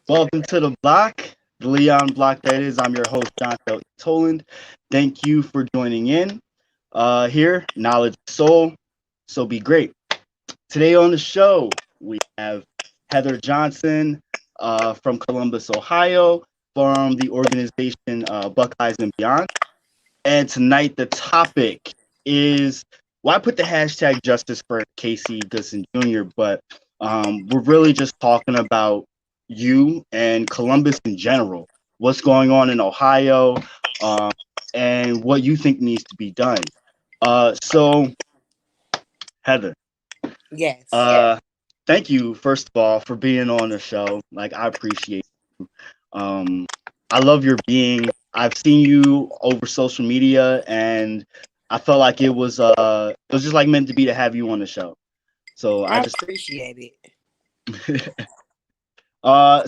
Welcome to the block, the Leon block that is. I'm your host, Jontel Toland. Thank you for joining in. Here, Knowledge Soul, so be great. Today on the show, we have Heather Johnson from Columbus, Ohio, from the organization Buckeyes and Beyond. And tonight, the topic is well, I put the hashtag justice for Casey Goodson Jr., but we're really just talking about you and Columbus in general. What's going on in Ohio, um, and what you think needs to be done. So, Heather, Yes. uh, thank you first of all for being on the show. Like I appreciate. Um, I love your being. I've seen you over social media, and I felt like it was just like meant to be to have you on the show. So I I just appreciate it.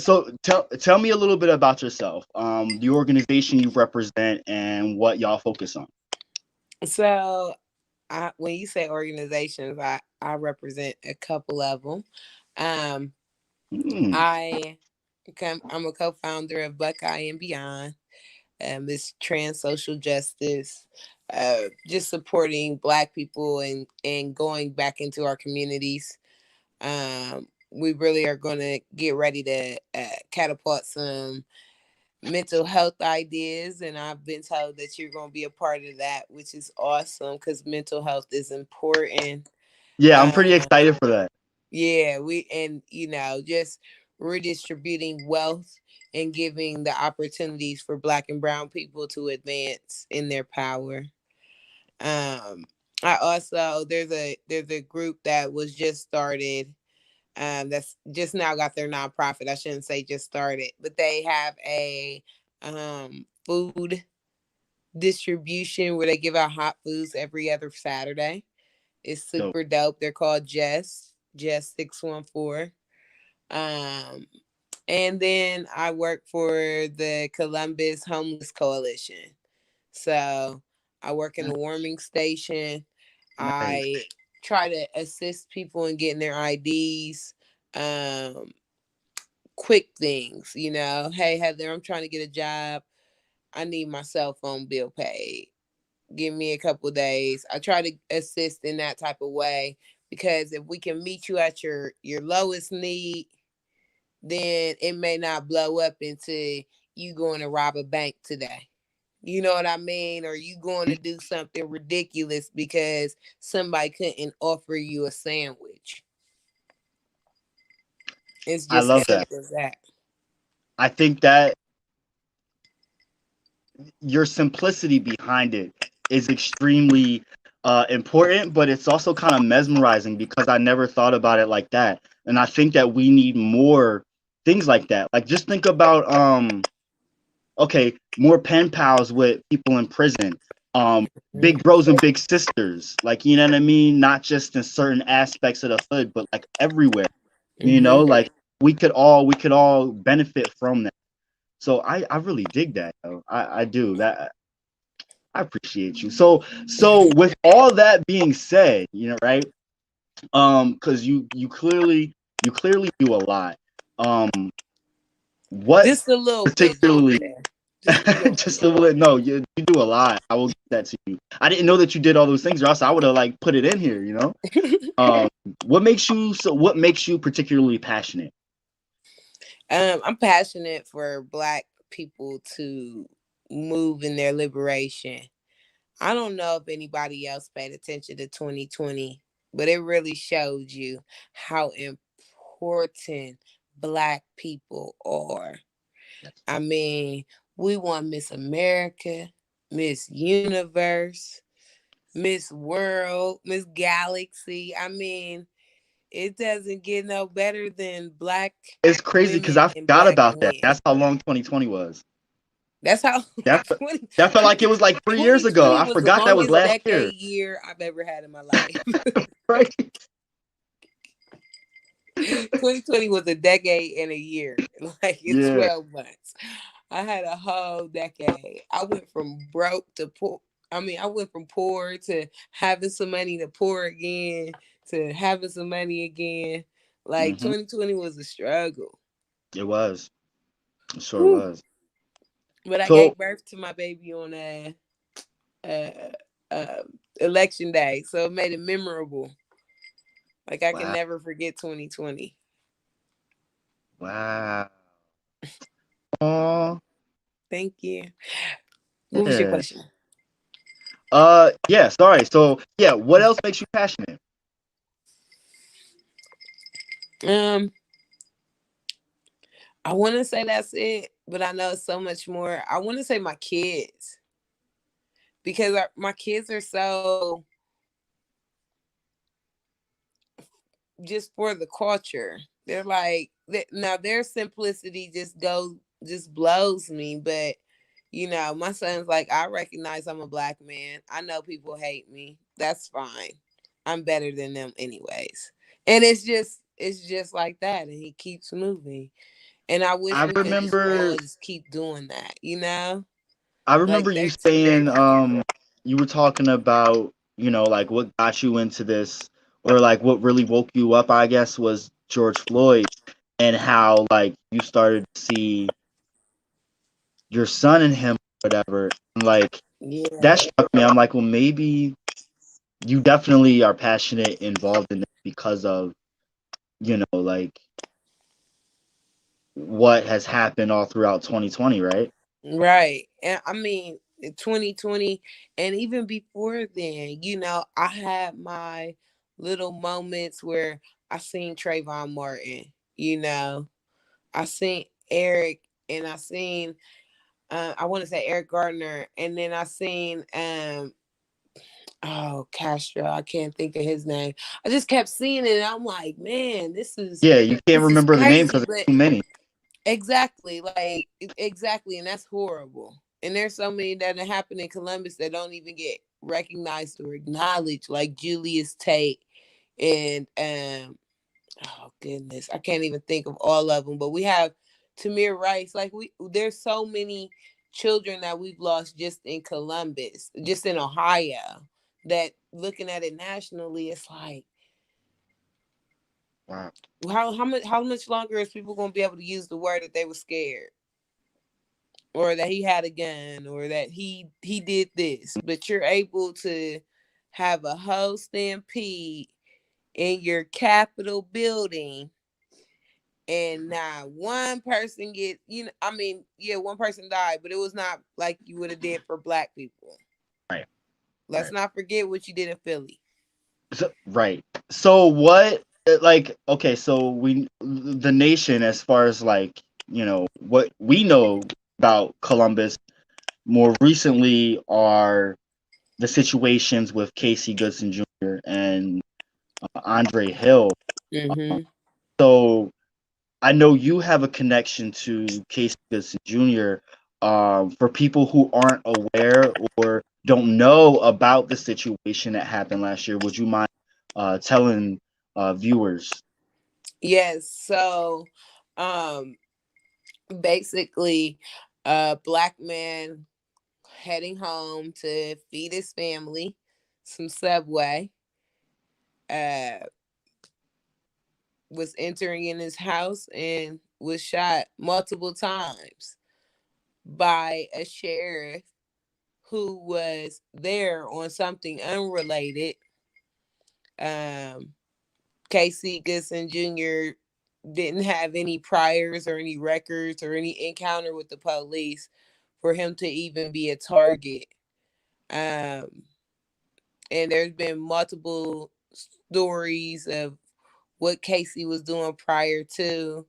so tell me a little bit about yourself, the organization you represent, and what y'all focus on. So, when you say organizations, I represent a couple of them. Um, Hmm. I'm a co-founder of Buckeye and Beyond. It's trans social justice, just supporting Black people and going back into our communities. We really are going to get ready to catapult some mental health ideas, and I've been told that you're going to be a part of that, which is awesome because mental health is important. Yeah, I'm pretty um excited for that. yeah, we and just redistributing wealth and giving the opportunities for Black and brown people to advance in their power. I also there's a group that was just started, that's just now got their nonprofit. I shouldn't say just started, but they have a food distribution where they give out hot foods every other Saturday. It's Dope. super dope. They're called Jess 614. Um, and then I work for the Columbus Homeless Coalition. So I work in a warming station. Nice. I try to assist people in getting their IDs. Um, quick things, Hey Heather, I'm trying to get a job. I need my cell phone bill paid. Give me a couple days. I try to assist in that type of way because if we can meet you at your lowest need, then it may not blow up into you going to rob a bank today. You know what I mean? Or you going to do something ridiculous because somebody couldn't offer you a sandwich. It's I just love as that. simple as that. I think that your simplicity behind it is extremely important, but it's also kind of mesmerizing because I never thought about it like that. And I think that we need more things like that. Like just think about okay, more pen pals with people in prison. Um Big bros and big sisters. Like you know what I mean? Not just in certain aspects of the hood, but like everywhere. Mm-hmm. Like we could all benefit from that. So I really dig that. Though. I do that. I appreciate you. So with all that being said, right? Because you clearly do a lot. Um, what Just a little bit, particularly Jontel. Just a little just bit. a little no, you do a lot. I will give that to you. I didn't know that you did all those things, or else I would have like put it in here. Um, what makes you particularly passionate? I'm passionate for Black people to move in their liberation. I don't know if anybody else paid attention to 2020, but it really showed you how important Black people are. That's I true. mean, we won Miss America, Miss Universe, Miss World, Miss Galaxy. I mean, it doesn't get no better than Black It's crazy because women I and forgot Black about that. men. That's how long 2020 was. That's how That fe- 20, that felt like it was like 3 years ago. 2020 I was the forgot that was longest last year. decade year I've ever had in my life. Right? 2020 was a decade and a year, like it's Yeah. 12 months. I had a whole decade. I went from broke to poor. I mean, I went from poor to having some money to poor again to having some money again. Like Hmm. 2020 was a struggle. It was. Sure Whew. was. But I So gave birth to my baby on uh, uh, election day, so it made it memorable. Like I can wow, never forget 2020. wow. Oh, Thank you. What was your yeah. question? Yeah. Sorry. So yeah, what else makes you passionate? Um, I want to say that's it, but I know it's so much more. I want to say my kids because my kids are so just for the culture. They're like now their simplicity just blows me. But my son's like, I recognize I'm a black man. I know people hate me. That's fine. I'm better than them anyways. And it's just like that. And he keeps moving. And I wish I we could just remember all just keep doing that. I remember Like you they're too saying you were talking about, like what got you into this or like what really woke you up, I guess, was George Floyd and how like you started to see your son in him or whatever. And like yeah. that struck me. I'm like, well maybe you definitely are passionate involved in it because of, like what has happened all throughout 2020, right? Right. And I mean, in 2020, and even before then, I had my little moments where I seen Trayvon Martin, I seen Eric, and I seen, I want to say Eric Gardner, and then I seen, oh, Castro, I can't think of his name. I just kept seeing it, and I'm like, man, this is, Yeah, you can't this is remember the name crazy. because But there's too many. exactly, like exactly, and that's horrible. And there's so many that happen in Columbus that don't even get recognized or acknowledged, like Julius Tate and oh goodness, I can't even think of all of them. But we have Tamir Rice. Like there's so many children that we've lost just in Columbus, just in Ohio. That looking at it nationally, it's like Wow. how much longer is people gonna be able to use the word that they were scared? Or that he had a gun or that he did this, but you're able to have a whole stampede in your capitol building and not one person get I mean, yeah, one person died, but it was not like you would have did for black people. Right. Let's Right. not forget what you did in Philly. Right. So what like okay, so the nation as far as like, what we know about Columbus more recently are the situations with Casey Goodson Jr. and Andre Hill. Mm-hmm. So I know you have a connection to Casey Goodson Jr. For people who aren't aware or don't know about the situation that happened last year, would you mind telling viewers? Yes. So um basically a black man heading home to feed his family some Subway, uh, was entering in his house and was shot multiple times by a sheriff who was there on something unrelated. Um, Casey Goodson Jr. didn't have any priors or any records or any encounter with the police for him to even be a target. Um, and there's been multiple stories of what Casey was doing prior to,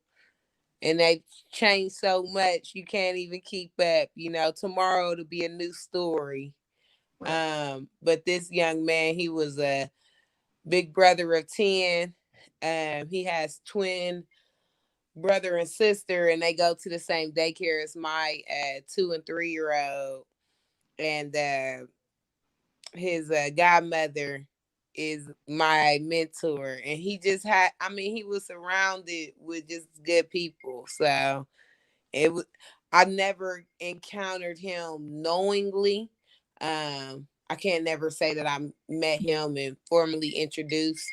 and they changed so much you can't even keep up. Tomorrow it'll be a new story. Right. But this young man, he was a big brother of 10. He has twin brother and sister, and they go to the same daycare as my 2 and 3 year old. And his godmother is my mentor, and he just had, I mean, he was surrounded with just good people. So it was, I never encountered him knowingly. I can't never say that I met him and formally introduced,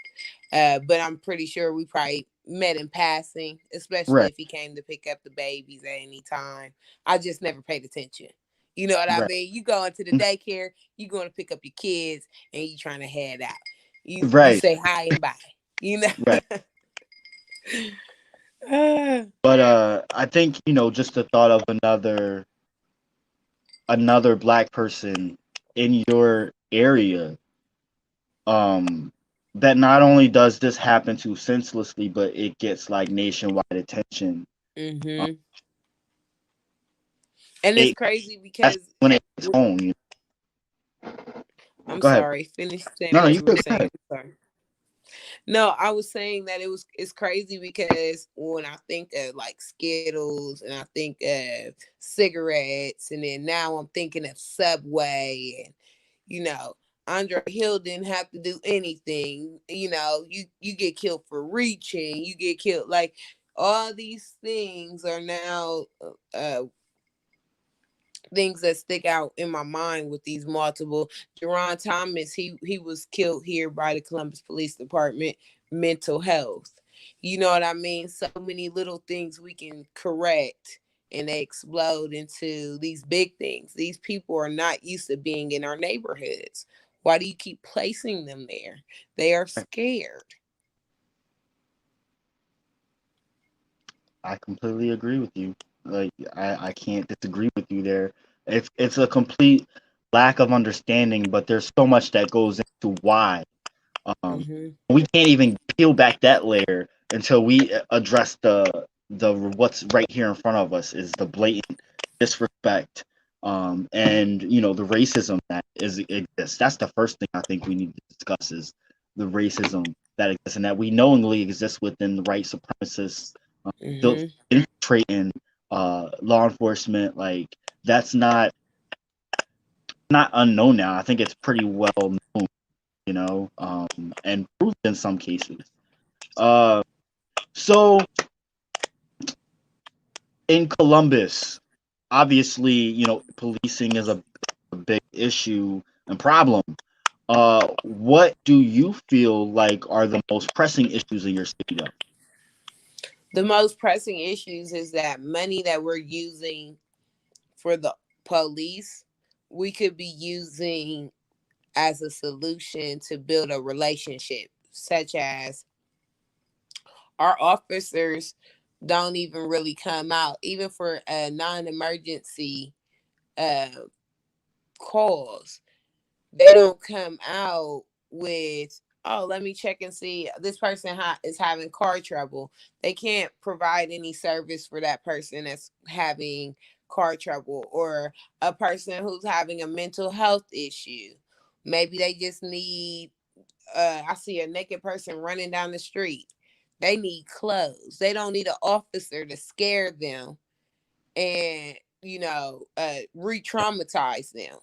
but I'm pretty sure we probably met in passing, especially Right. if he came to pick up the babies at any time. I just never paid attention. You know what I Right. mean? You go into the daycare, you going to pick up your kids, and you trying to head out. You Right. say hi and bye. You Right. know. But I think, just the thought of another black person in your area, um that not only does this happen to senselessly, but it gets like nationwide attention. uh, hmm And it's it crazy That's because when it hits home. I'm Go ahead. sorry. Finish saying No, no, what you you were good. Go saying. ahead. I'm sorry. No, I was saying that it's crazy because when I think of like Skittles and I think of cigarettes, and then now I'm thinking of Subway, and you know, Andre Hill didn't have to do anything. You get killed for reaching, you get killed, like all these things are now things that stick out in my mind with these multiple. Jerron Thomas, he was killed here by the Columbus Police Department. Mental health. You know what I mean? So many little things we can correct, and they explode into these big things. These people are not used to being in our neighborhoods. Why do you keep placing them there? They are scared. I completely agree with you. Like, I can't disagree with you there. It's a complete lack of understanding, but there's so much that goes into why. Um, hmm we can't even peel back that layer until we address the what's right here in front of us, is the blatant disrespect, and the racism that exists. That's the first thing I think we need to discuss, is the racism that exists and that we knowingly exist within the white supremacists, built hmm infiltrating law enforcement. Like, that's not unknown now. I think it's pretty well known, and proven in some cases. Uh, so in Columbus, obviously, policing is a big issue and problem. What do you feel like are the most pressing issues in your city, though? The most pressing issues is that money that we're using for the police, we could be using as a solution to build a relationship, such as our officers don't even really come out, even for a non-emergency uh, calls. They don't come out with, oh, let me check and see this person is having car trouble. They can't provide any service for that person that's having car trouble, or a person who's having a mental health issue. Maybe they just need, I see a naked person running down the street. They need clothes. They don't need an officer to scare them and, re-traumatize them.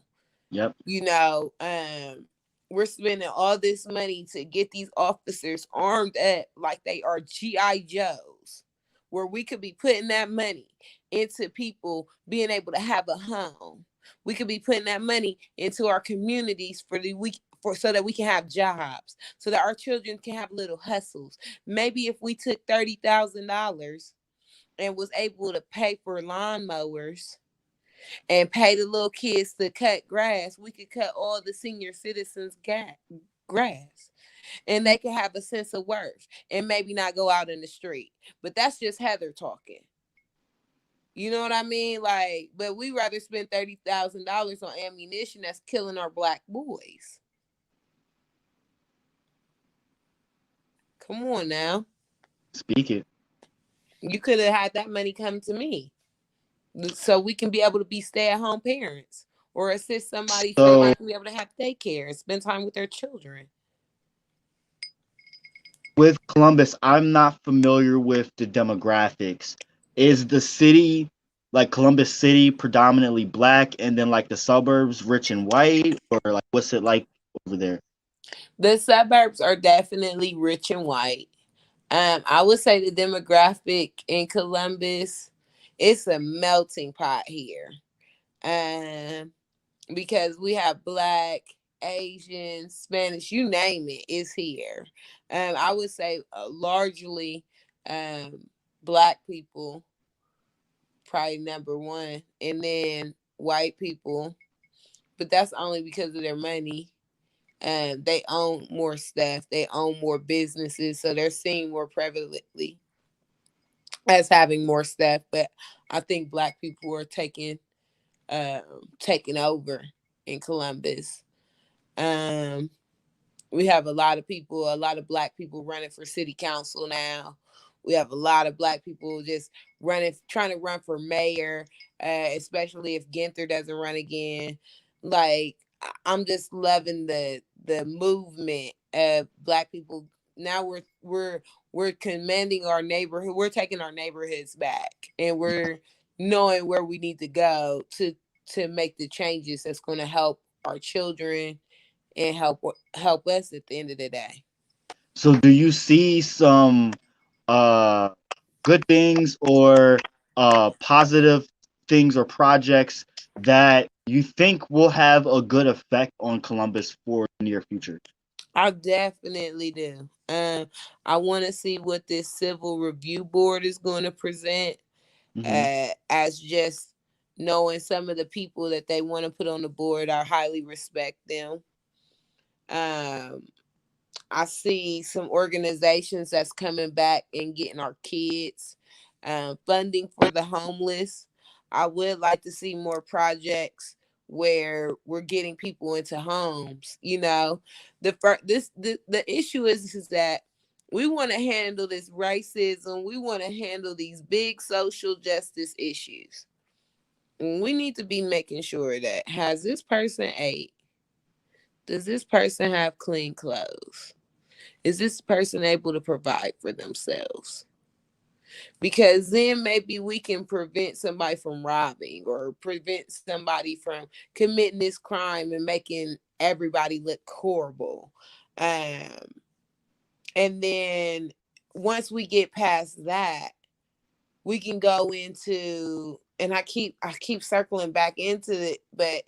Yep. you know um we're spending all this money to get these officers armed up like they are GI Joes, where we could be putting that money into people being able to have a home. We could be putting that money into our communities for the week, for so that we can have jobs, so that our children can have little hustles. Maybe if we took $30,000 and was able to pay for lawnmowers and pay the little kids to cut grass, we could cut all the senior citizens' grass. And they can have a sense of worth and maybe not go out in the street. But that's just Heather talking. You know what I mean? Like, but we rather spend $30,000 on ammunition that's killing our black boys. Come on now. Speak it. You could have had that money come to me, so we can be able to be stay-at-home parents, or assist somebody so So somebody can be able to have daycare and spend time with their children. with Columbus, I'm not familiar with the demographics. Is the city, like Columbus City, predominantly black, and then like the suburbs rich and white, or like what's it like over there? The suburbs are definitely rich and white. I would say the demographic in Columbus, it's a melting pot here. Um, because we have black, Asian, Spanish, you name it, is here. I would say largely Black people probably number one, and then white people, but that's only because of their money. They own more stuff, they own more businesses, so they're seen more prevalently as having more stuff. But I think black people are taking over in Columbus. Um, we have a lot of black people running for city council now. We have a lot of black people just trying to run for mayor, especially if Ginther doesn't run again. Like, I'm just loving the movement of black people. Now we're commending our neighborhood. We're taking our neighborhoods back, and we're knowing where we need to go to make the changes that's going to help our children and help us at the end of the day. So do you see some uh good things or positive things or projects that you think will have a good effect on Columbus for the near future? I definitely do. I want to see what this civil review board is going to present, Hmm. as just knowing some of the people that they want to put on the board. I highly respect them. Um, I see some organizations that's coming back and getting our kids, funding for the homeless. I would like to see more projects where we're getting people into homes. The issue is that we want to handle this racism. We want to handle these big social justice issues. We need to be making sure that, has this person ate? Does this person have clean clothes? Is this person able to provide for themselves? Because then maybe we can prevent somebody from robbing or prevent somebody from committing this crime and making everybody look horrible. Um, and then once we get past that, we can go into, and I keep circling back into it, but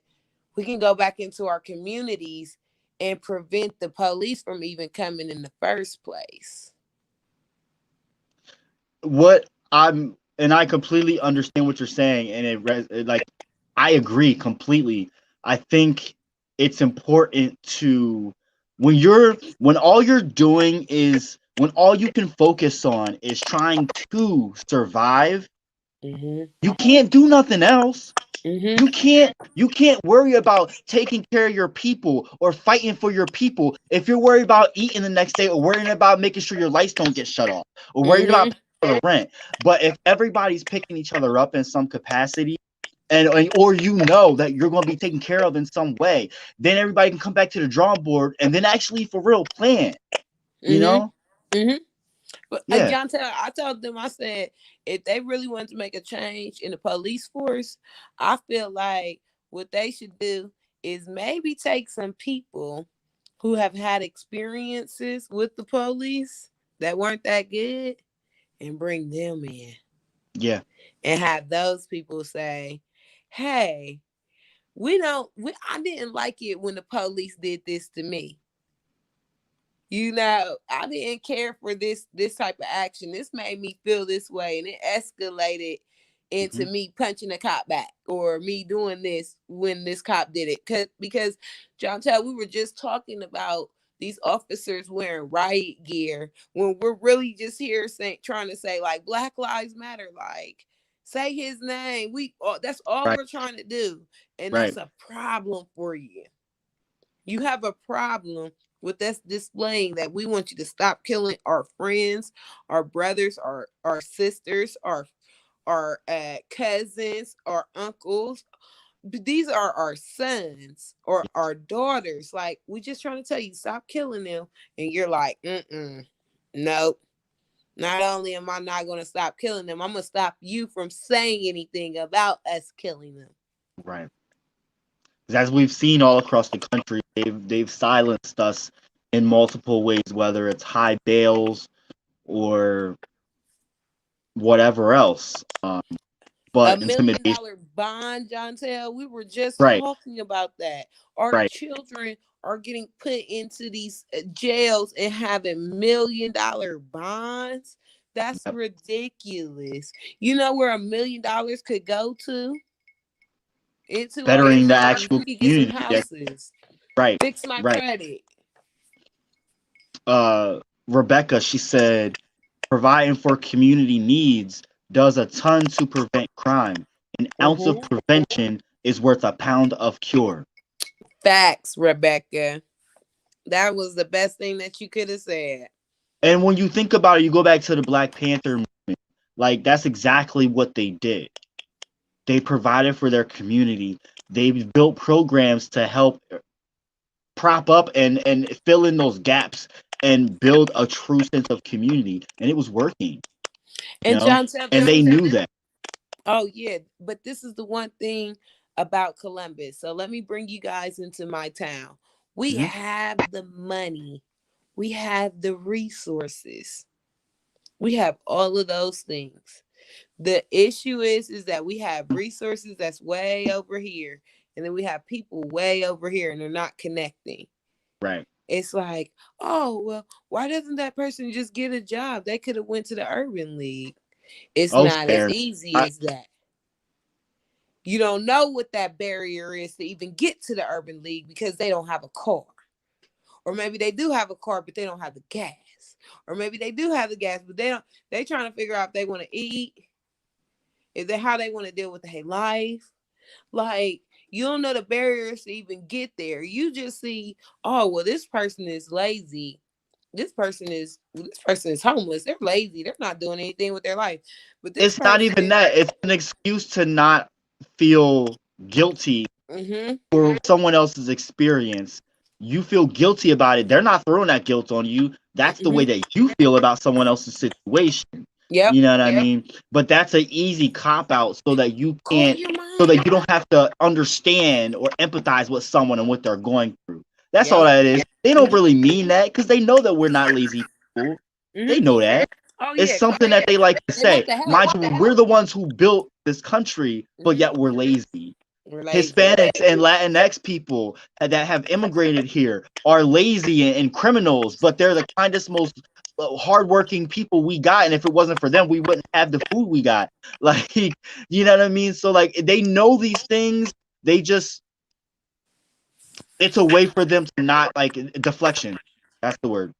we can go back into our communities and prevent the police from even coming in the first place. What I'm and I completely understand what you're saying, and like I agree completely. I think it's important to when all you're doing is when all you can focus on is trying to survive, Mhm. you can't do nothing else. Mhm. You can't worry about taking care of your people or fighting for your people if you're worried about eating the next day or worrying about making sure your lights don't get shut off or worried about Mhm. paying for the rent. But if everybody's picking each other up in some capacity, and or that you're going to be taken care of in some way, then everybody can come back to the drawing board and then actually for real plan. You Mhm. know? Mhm. But Yeah. Jontel, I told them, I said, if they really wanted to make a change in the police force, I feel like what they should do is maybe take some people who have had experiences with the police that weren't that good and bring them in Yeah. and have those people say, "Hey, I didn't like it when the police did this to me. I didn't care for this type of action. This made me feel this way, and it escalated into Hmm. me punching a cop back or me doing this when this cop did it." Because Jontel, we were just talking about these officers wearing riot gear when we're really just here trying to say, like, Black Lives Matter, like, say his name. That's all Right. we're trying to do, and Right. that's a problem for you. You have a problem with us displaying that we want you to stop killing our friends, our brothers, our sisters, our cousins, our uncles. These are our sons or our daughters. Like, we just trying to tell you, stop killing them, and you're like, nope. Not only am I not going to stop killing them, I'm going to stop you from saying anything about us killing them. Right. As we've seen all across the country, they've silenced us in multiple ways, whether it's high bails or whatever else. A But million intimidation, dollar bond, Jontel. We were just right, talking about that. Our right, children are getting put into these jails and having $1 million bonds That's Yep. ridiculous. You know where $1 million could go to? Into our Bettering the communities. actual We could get some community. That houses. right, Fix my right. credit. uh Rebecca, she said, providing for community needs does a ton to prevent crime. An ounce of Mm-hmm. prevention is worth a pound of cure. Facts, Rebecca. That was the best thing that you could have said. And when you think about it, you go back to the Black Panther movement, like that's exactly what they did. They provided for their community. They built programs to help prop up and fill in those gaps and build a true sense of community. And it was working, you And know, Jontel, and this they is knew that. oh yeah, but this is the one thing about Columbus. So let me bring you guys into my town. We Mhm. have the money. We have the resources. We have all of those things. The issue is that we have resources that's way over here, and then we have people way over here, and they're not connecting. Right. It's like, oh well, why doesn't that person just get a job? They could have went to the urban league. It's Oh, not as fair. easy as that. You don't know what that barrier is to even get to the urban league because they don't have a car. Or maybe they do have a car, but they don't have the gas. Or maybe they do have the gas, but they trying to figure out if they want to eat, is that how they want to deal with their life. Like, you don't know the barriers to even get there. You just see, oh well, this person is lazy. This person is homeless. They're lazy. They're not doing anything with their life. But this It's not even person, that. It's an excuse to not feel guilty mm-hmm, for someone else's experience. You feel guilty about it. They're not throwing that guilt on you. That's the way mm-hmm, that you feel about someone else's situation. yep, You know what I mean? But that's an easy cop out so that you call can't, your so that mom. you don't have to understand or empathize with someone and what they're going through. That's all Yep. that is. They don't Mm-hmm, really mean that because they know that we're not lazy people. They mm-hmm. know that. Oh It's yeah, because something that they like to they want say. the help. Mind you, we're the ones who built this country, but Mm-hmm. yet we're lazy. We're lazy. Hispanics and Latinx people that have immigrated here are lazy and criminals, but they're the kindest, most hardworking people we got. And if it wasn't for them, we wouldn't have the food we got. Like, you know what I mean? So, like, they know these things. They just, it's a way for them to not, like, deflection. That's the word.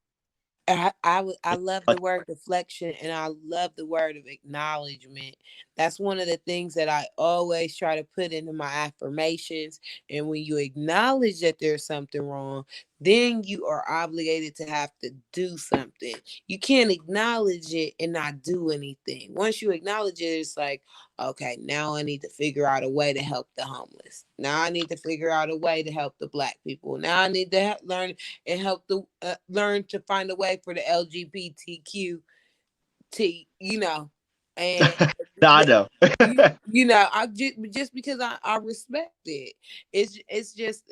I love the word deflection, and I love the word of acknowledgement. That's one of the things that I always try to put into my affirmations. And when you acknowledge that there's something wrong, then you are obligated to have to do something. You can't acknowledge it and not do anything. Once you acknowledge it, it's like, okay, now I need to figure out a way to help the homeless. Now I need to figure out a way to help the black people. Now I need to learn and help the learn to find a way for the LGBTQ and I know. I just because I respect it. It's just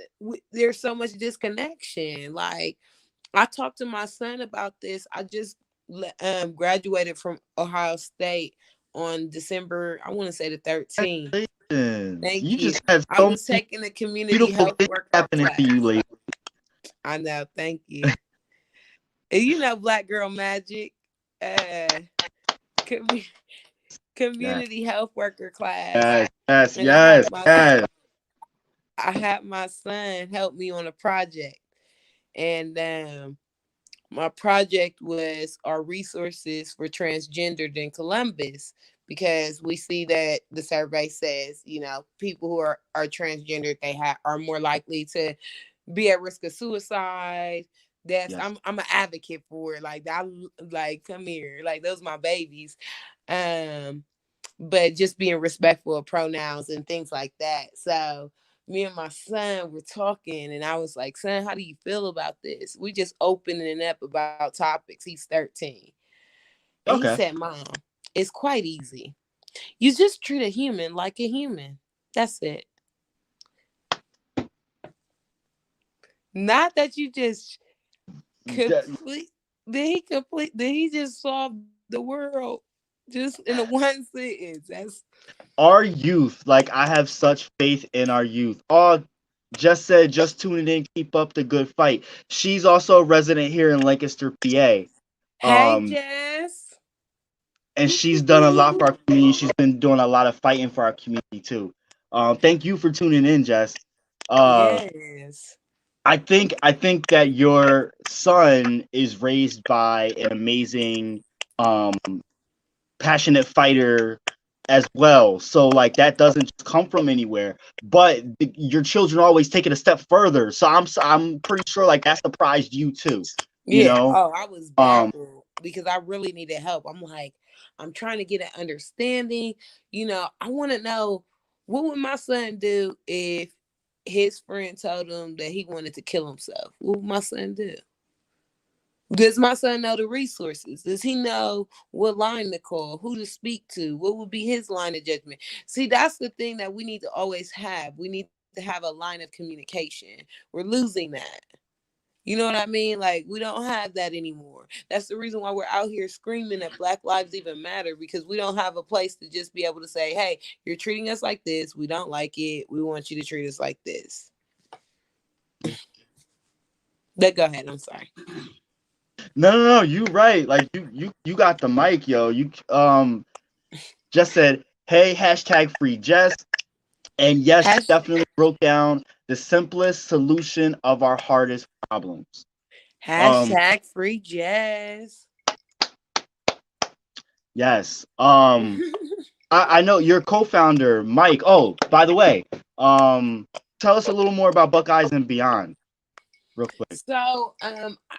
there's so much disconnection. Like, I talked to my son about this. I just graduated from Ohio State on December, I want to say the 13th. Congratulations. Thank You you. just had I so was many taking a community beautiful health things worker happening to you class. lately. I know. Thank you. And Black Girl Magic, uh, commu- Yes, community health worker class, yes, yes, and I had yes, my yes. son help me on a project, and my project was our resources for transgendered in Columbus, because we see that the survey says, people who are transgendered, they are more likely to be at risk of suicide. That's Yes. I'm an advocate for it. Like, I like, come here, like, those my babies. Um, but just being respectful of pronouns and things like that. So me and my son were talking, and I was like, son, how do you feel about this? We just opening up about topics. He's 13. And he Okay. said, Mom, it's quite easy. You just treat a human like a human. That's it. Not that you just That- complete did he just solve the world just in a one sentence? That's our youth, like I have such faith in our youth. Oh, just said, just tuning in, keep up the good fight. She's also a resident here in Lancaster, PA. hey Um, Jess. and she's done a lot for our community. She's been doing a lot of fighting for our community too. Thank you for tuning in, Jess. Uh, Yes. I think that your son is raised by an amazing, um, passionate fighter as well. So like that doesn't just come from anywhere. But your children always take it a step further. So I'm pretty sure like that surprised you too. You Yeah. know. Oh, I was Um, baffled because I really needed help. I'm like, I'm trying to get an understanding. I want to know what would my son do if his friend told him that he wanted to kill himself. What would my son do? Does my son know the resources? Does he know what line to call, who to speak to? What would be his line of judgment? See, that's the thing that we need to always have. We need to have a line of communication. We're losing that. You know what I mean? Like, we don't have that anymore. That's the reason why we're out here screaming that Black Lives even matter, because we don't have a place to just be able to say, hey, you're treating us like this. We don't like it. We want you to treat us like this. But go ahead. I'm sorry. no, you right. Like you got the mic, yo. You just said, hey, hashtag free Jess. And yes, Hash, definitely broke down the simplest solution of our hardest problems. Um, hashtag free jazz. yes. I know your co-founder, Mike. Oh, by the way, tell us a little more about Buckeyes and Beyond, real quick. So,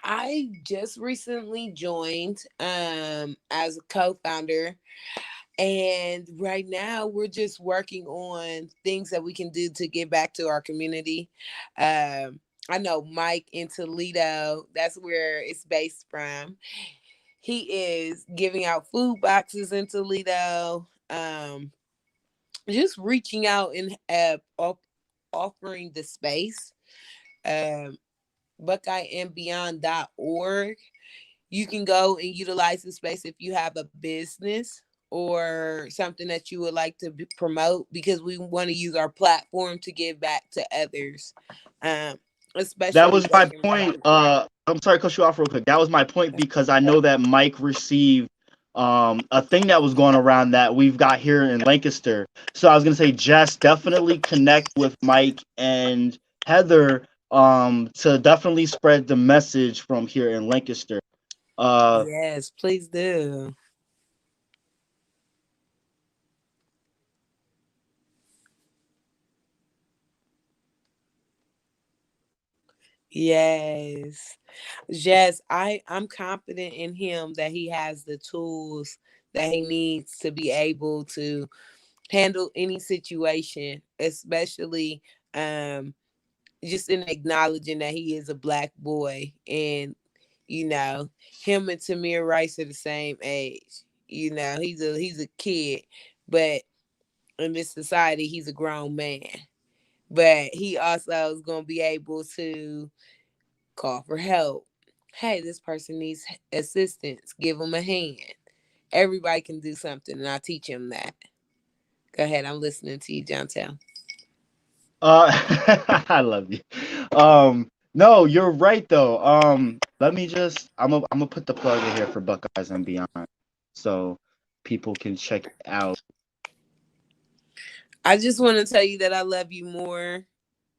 I just recently joined as a co-founder, and right now we're just working on things that we can do to give back to our community. I know Mike in Toledo, that's where it's based from. He is giving out food boxes in Toledo. Just reaching out and offering the space. Um, BuckeyeandBeyond.org. You can go and utilize the space if you have a business or something that you would like to promote, because we want to use our platform to give back to others, um, That especially was my working with point. our. I'm sorry, cut you off real quick. That was my point because I know that Mike received a thing that was going around that we've got here in Lancaster. So I was gonna say, Jess, definitely connect with Mike and Heather to definitely spread the message from here in Lancaster. Uh, Yes, please do. Yes. Yes, I'm confident in him that he has the tools that he needs to be able to handle any situation, especially um just in acknowledging that he is a black boy, and you know him and Tamir Rice are the same age. He's a kid, but in this society he's a grown man. But he also is going to be able to call for help. Hey, this person needs assistance. Give them a hand. Everybody can do something, and I teach him that. Go ahead, I'm listening to you, Jontel. uh, I love you. No, you're right though. Let me just, I'm gonna put the plug in here for Buckeyes and Beyond, so people can check it out. I just want to tell you that I love you more,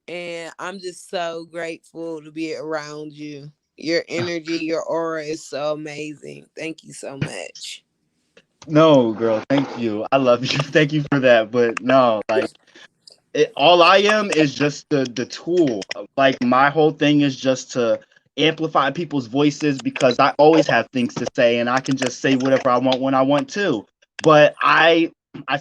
and I'm just so grateful to be around you. Your energy, your aura is so amazing. Thank you so much. No, girl, thank you. I love you. Thank you for that. But no, like all I am is just the tool. Like my whole thing is just to amplify people's voices because I always have things to say and I can just say whatever I want when I want to. But I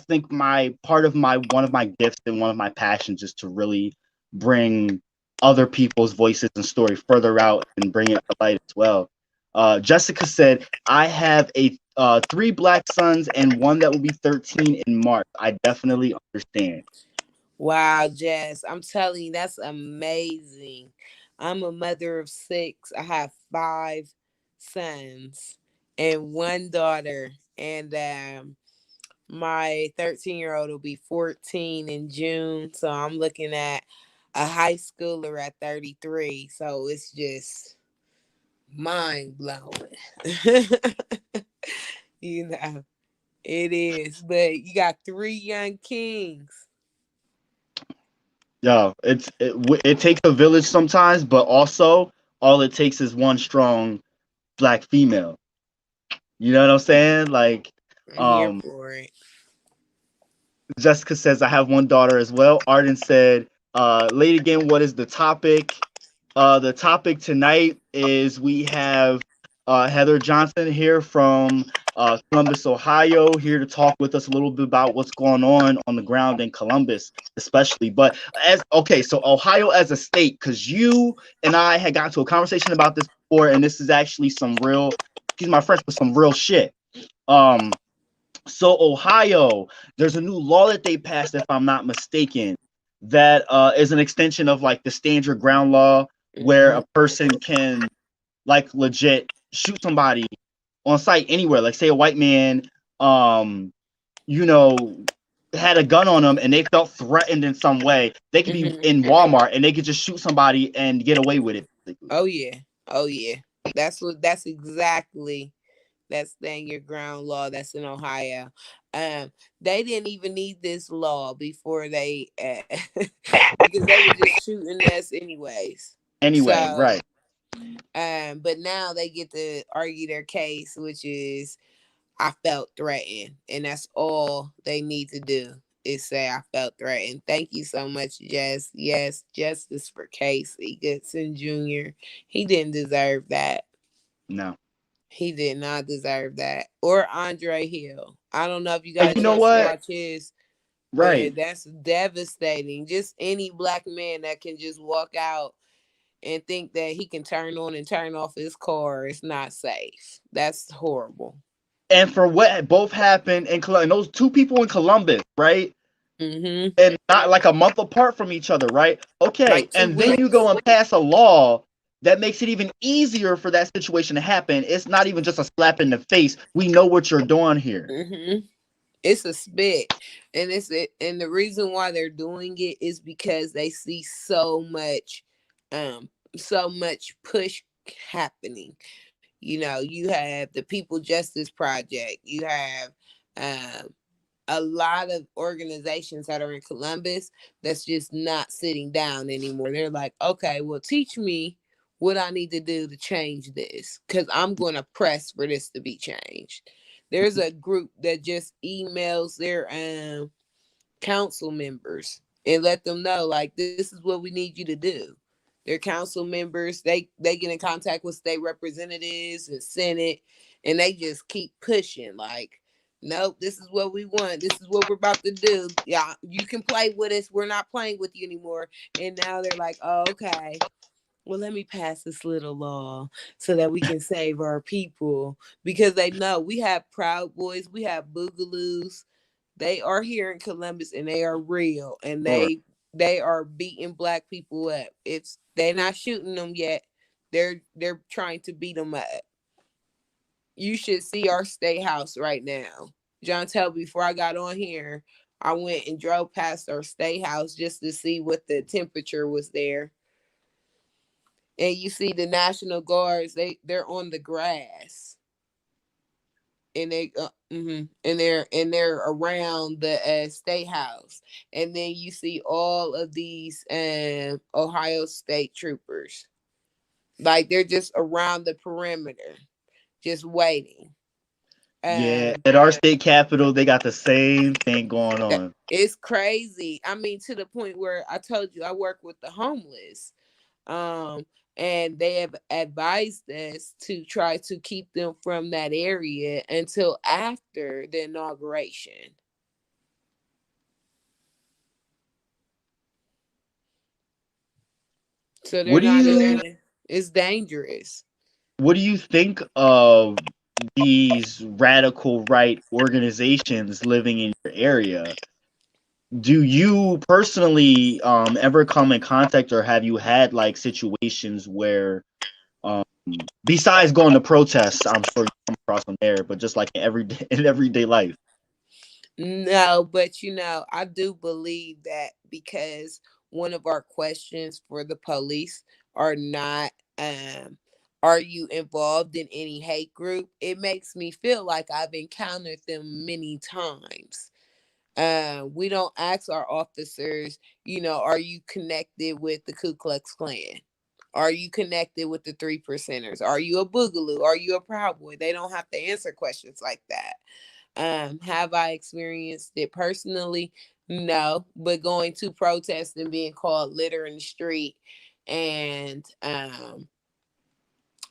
think my part of my one of my gifts and one of my passions is to really bring other people's voices and story further out and bring it to light as well. Jessica said, I have a three black sons and one that will be 13 in March. I definitely understand. Wow, Jess, I'm telling you, that's amazing. I'm a mother of six. I have five sons and one daughter. And my 13-year-old will be 14 in June. So I'm looking at a high schooler at 33. So it's just mind blowing. you know. It is, but you got three young kings. Yo, it takes a village sometimes, but also all it takes is one strong black female. You know what I'm saying? Like, I'm here um, for it. Jessica says I have one daughter as well. Arden said, late again, what is the topic? The topic tonight is we have Heather Johnson here from Columbus, Ohio, here to talk with us a little bit about what's going on the ground in Columbus, especially. But as okay, so Ohio as a state, because you and I had got to a conversation about this before, and this is actually some real, excuse my French, but some real shit. Um, so Ohio, there's a new law that they passed, if I'm not mistaken, that is an extension of like the stand your ground law, where Hmm. a person can like legit shoot somebody on site anywhere. Like say a white man, um, you know, had a gun on them and they felt threatened in some way. They could be Hmm. in Walmart and they could just shoot somebody and get away with it. Basically. Oh yeah. Oh yeah. That's exactly that's stand your ground law. That's in Ohio. Um, they didn't even need this law before they because they were just shooting us anyways. Anyway, So right. but now they get to argue their case, which is I felt threatened, and that's all they need to do is say I felt threatened. Thank you so much, Jess. Yes, justice for Casey Goodson Jr. He didn't deserve that. No. He did not deserve that. Or Andre Hill. I don't know if you And got a you know chance to what? watch his, Right. but that's devastating. Just any black man that can just walk out and think that he can turn on and turn off his car is not safe. That's horrible. And for what both happened in Columbus, and those two people in Columbus, right? Mm-hmm. And not like a month apart from each other, right? Okay, Like two and then you go weeks. and pass a law that makes it even easier for that situation to happen. It's not even just a slap in the face. We know what you're doing here. Mm-hmm. It's a spit, and it's it. And the reason why they're doing it is because they see um, so much push happening. You know, you have the People Justice Project. You have um a lot of organizations that are in Columbus that's just not sitting down anymore. They're like, okay, well, teach me what I need to do to change this because I'm going to press for this to be changed. There's a group that just emails their council members and let them know like this is what we need you to do. Their council members, they get in contact with state representatives and senate, and they just keep pushing like, nope, this is what we want, this is what we're about to do, yeah, you can play with us, we're not playing with you anymore. And now they're like, oh, okay, well, let me pass this little law so that we can save our people, because they know we have Proud Boys, we have Boogaloos. They are here in Columbus and they are real, and Sure. they are beating black people up. It's they're not shooting them yet. They're trying to beat them up. You should see our state house right now. Jontel, before I got on here, I went and drove past our state house just to see what the temperature was there. And you see the National Guards, they're on the grass, and they're around the state house, and then you see all of these Ohio State troopers, like they're just around the perimeter, just waiting. Yeah, Um, at our state capitol, they got the same thing going on. it's crazy. I mean, to the point where I told you I work with the homeless. Um, and they have advised us to try to keep them from that area until after the inauguration. So they're What do not you even, it's dangerous. what do you think of these radical right organizations living in your area? Do you personally ever come in contact or have you had like situations where um besides going to protests, I'm sure you come across them there, but just like in everyday life? No, but I do believe that because one of our questions for the police are not Are you involved in any hate group? It makes me feel like I've encountered them many times. We don't ask our officers, are you connected with the Ku Klux Klan? Are you connected with the Three Percenters? Are you a Boogaloo? Are you a Proud Boy? They don't have to answer questions like that. Have I experienced it personally? No, but going to protest and being called litter in the street and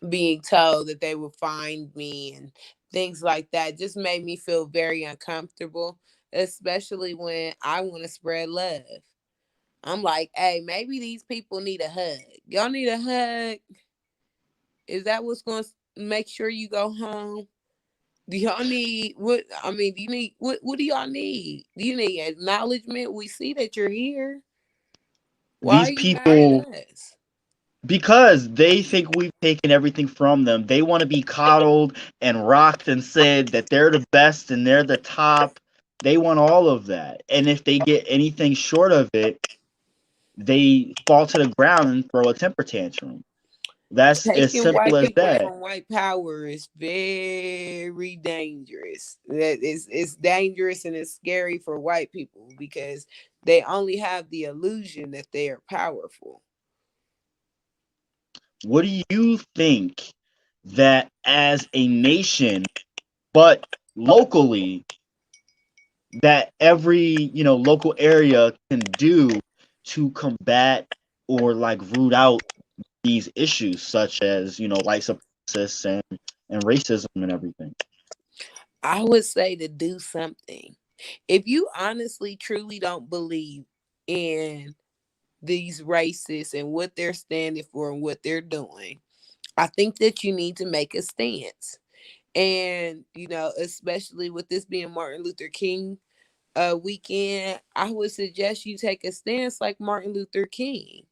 being told that they would find me and things like that just made me feel very uncomfortable, especially when I want to spread love. I'm like, hey, maybe these people need a hug. Y'all need a hug? Is that what's going to make sure you go home? Do y'all need what? I mean, do you need what do y'all need? Do you need acknowledgement? We see that you're here. Why These are you mad at people, us? because they think we've taken everything from them, they want to be coddled and rocked and said that they're the best and they're the top. They want all of that. And if they get anything short of it, they fall to the ground and throw a temper tantrum. That's as Taking simple white as people that. from white power is very dangerous. That is, it's dangerous and it's scary for white people because they only have the illusion that they are powerful. What do you think that as a nation, but locally, that every local area can do to combat or like root out these issues such as white supremacists and racism and everything? I would say to do something. If you honestly, truly don't believe in these racists and what they're standing for and what they're doing, I think that you need to make a stance. And, especially with this being Martin Luther King weekend, I would suggest you take a stance like Martin Luther King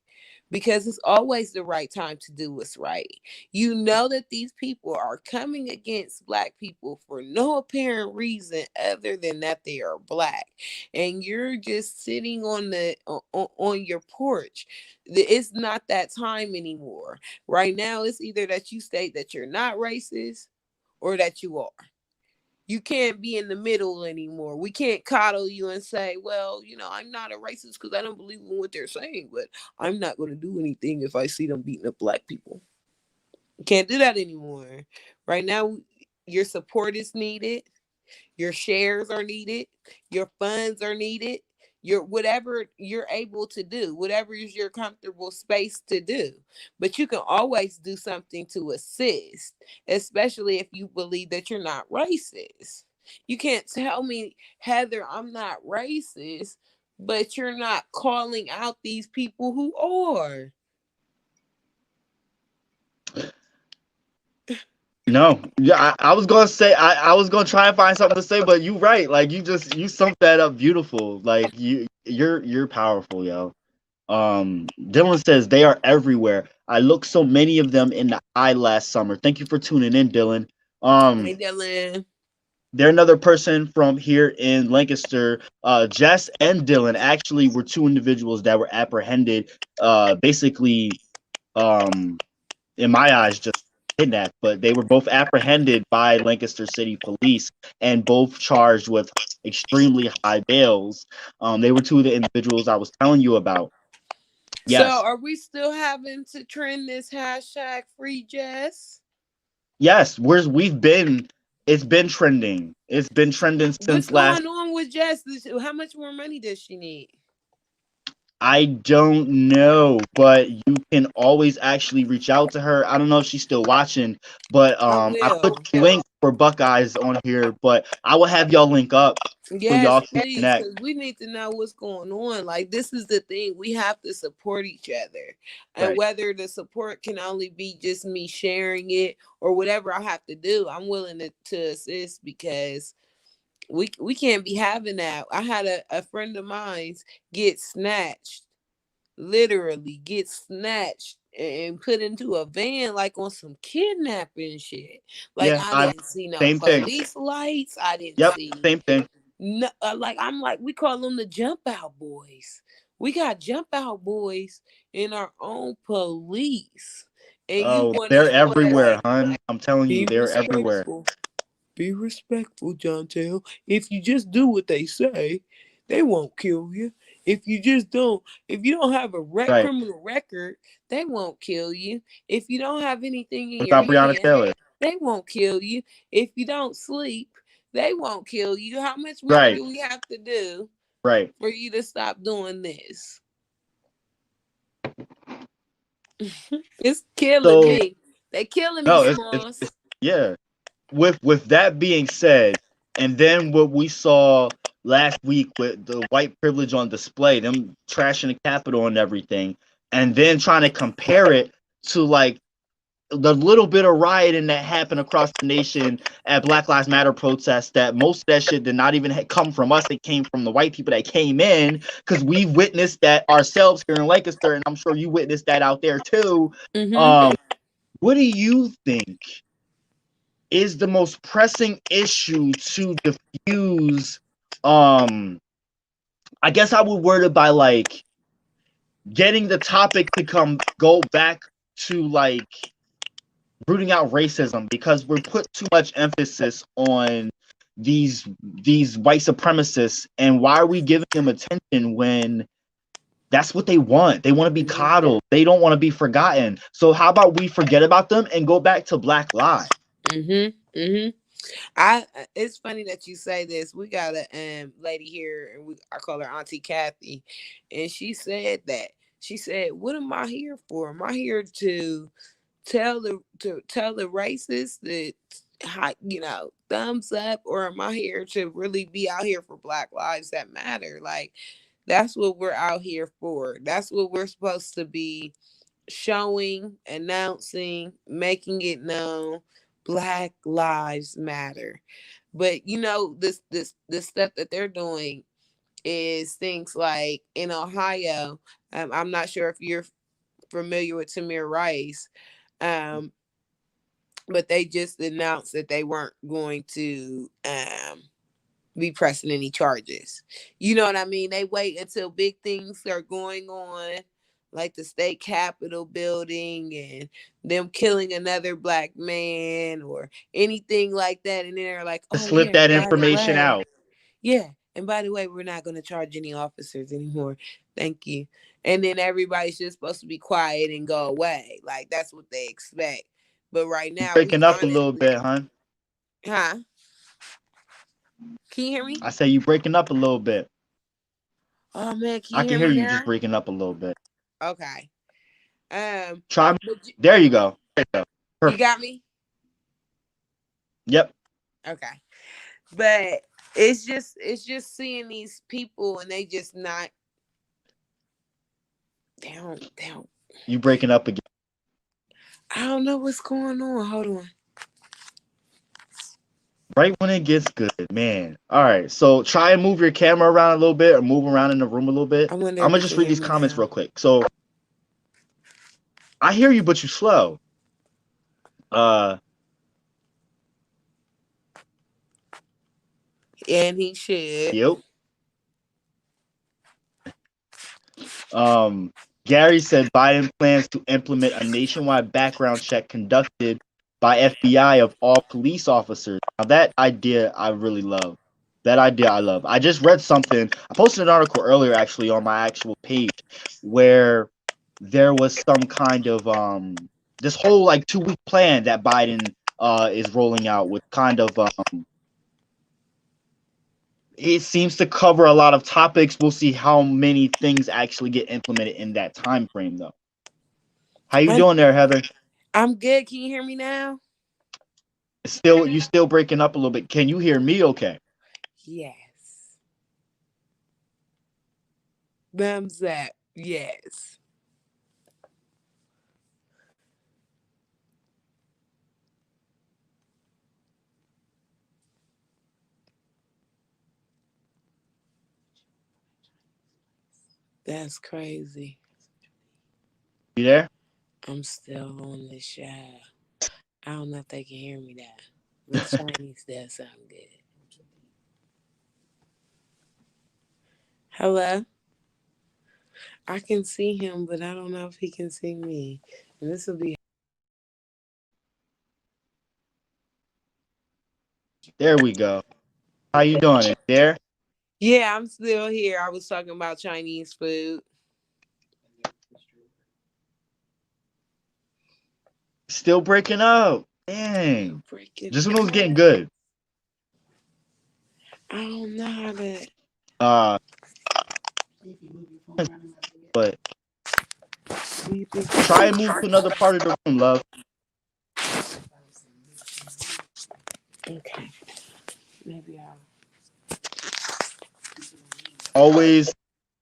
because it's always the right time to do what's right. You know that these people are coming against Black people for no apparent reason other than that they are Black, and you're just sitting on your porch. It's not that time anymore. Right now, it's either that you state that you're not racist or that you are. You can't be in the middle anymore. We can't coddle you and say, well, I'm not a racist because I don't believe in what they're saying, but I'm not going to do anything if I see them beating up Black people. Can't do that anymore. Right now, your support is needed. Your shares are needed. Your funds are needed. Your whatever you're able to do, whatever is your comfortable space to do. But you can always do something to assist, especially if you believe that you're not racist. You can't tell me, Heather, I'm not racist, but you're not calling out these people who are. No, yeah, I was gonna say I was gonna try and find something to say, but you right. Like you summed that up beautiful. Like you're powerful, yo. Dylan says they are everywhere. I looked so many of them in the eye last summer. Thank you for tuning in, Dylan. Hey, Dylan. They're another person from here in Lancaster. Jess and Dylan actually were two individuals that were apprehended. Basically, in my eyes, just kidnapped, but they were both apprehended by Lancaster City Police and both charged with extremely high bails. They were two of the individuals I was telling you about. So Yes, are we still having to trend this hashtag free Jess? yes, we've been. It's been trending. It's been trending What's since last. going on with Jess? How much more money does she need? I don't know, but you can always actually reach out to her. I don't know if she's still watching, but I I put will. the link for Buckeyes on here, but I will have y'all link up so Yes, y'all can please, connect. because we need to know what's going on. Like, this is the thing. We have to support each other. And Right. whether the support can only be just me sharing it or whatever I have to do, I'm willing to assist because we can't be having that. I had a friend of mine's get snatched, literally get snatched and put into a van like on some kidnapping shit. Like, Yeah, I I didn't see no same thing. police lights. I didn't Yep, see same thing. no, like, I'm like, we call them the jump out boys. We got jump out boys in our own police. and you Oh, want to they're swear everywhere, like, hun. I'm telling you, be they're everywhere. respectful. Be respectful, Jontel. If you just do what they say, they won't kill you. If you just don't, if you don't have a Right. criminal record, they won't kill you. If you don't have anything in What your about Breonna hand, Taylor? they won't kill you. If you don't sleep, they won't kill you. How much more Right. do we have to do Right. for you to stop doing this? It's killing So me. They killing me, no, it's Smalls. yeah. With that being said, and then what we saw last week with the white privilege on display, them trashing the Capitol and everything, and then trying to compare it to like the little bit of rioting that happened across the nation at Black Lives Matter protests, that most of that shit did not even come from us. It came from the white people that came in, because we witnessed that ourselves here in Lancaster, and I'm sure you witnessed that out there too. Mm-hmm. Um, what do you think is the most pressing issue to diffuse? I guess I would word it by like getting the topic to go back to like rooting out racism, because we're put too much emphasis on these white supremacists, and why are we giving them attention when that's what they want? They want to be coddled. They don't want to be forgotten. So how about we forget about them and go back to Black lives? Mm-hmm. Mm-hmm. I It's funny that you say this. We got a lady here, and I call her Auntie Kathy, and she said that. She said, "What am I here for? Am I here to tell the racists that thumbs up, or am I here to really be out here for Black lives that matter? Like that's what we're out here for. That's what we're supposed to be showing, announcing, making it known. Black lives matter." But this stuff that they're doing is things like in Ohio. I'm not sure if you're familiar with Tamir Rice, um, but they just announced that they weren't going to be pressing any charges. You know what I mean? They wait until big things are going on, like the state capitol building and them killing another black man or anything like that. And then they're like, To oh, slip yeah, that by the information way, out. yeah. And by the way, we're not going to charge any officers anymore. Thank you. And then everybody's just supposed to be quiet and go away. Like that's what they expect. But right You now, we breaking up a little honestly, bit, huh? huh? Can you hear me? I say you breaking up a little bit. Oh man, can I you can hear hear me you just now? breaking up a little bit. Okay. Um, Try. but There you go. There you go. you Perfect. got me. Yep. Okay. But it's just seeing these people and they just not they don't. You breaking up again. I don't know what's going on. Hold on. Right when it gets good, man. All right. So try and move your camera around a little bit, or move around in the room a little bit. I wonder I'm if gonna you just can read hear these me comments now. real quick. So I hear you, but you slow. Uh, And he should. yep. Gary said Biden plans to implement a nationwide background check conducted by FBI of all police officers. Now that idea I really love. That idea I love. I just read something. I posted an article earlier actually on my actual page where there was some kind of this whole like 2-week plan that Biden is rolling out with kind of it seems to cover a lot of topics. We'll see how many things actually get implemented in that time frame though. How you I, doing there, Heather? I'm good. Can you hear me now? You still breaking up a little bit. Can you hear me okay? Yes. Thumbs up. Yes. That's crazy. You there? I'm still on the show. I don't know if they can hear me now. But the Chinese does sound good. Hello? I can see him, but I don't know if he can see me. And this will be There we go. How you doing? Is there? Yeah, I'm still here. I was talking about Chinese food. Still breaking up. Still Dang. breaking Just when it was getting up. good. I don't know how to. Uh, but try and move to another part of the room, love. Okay, maybe I'll. Always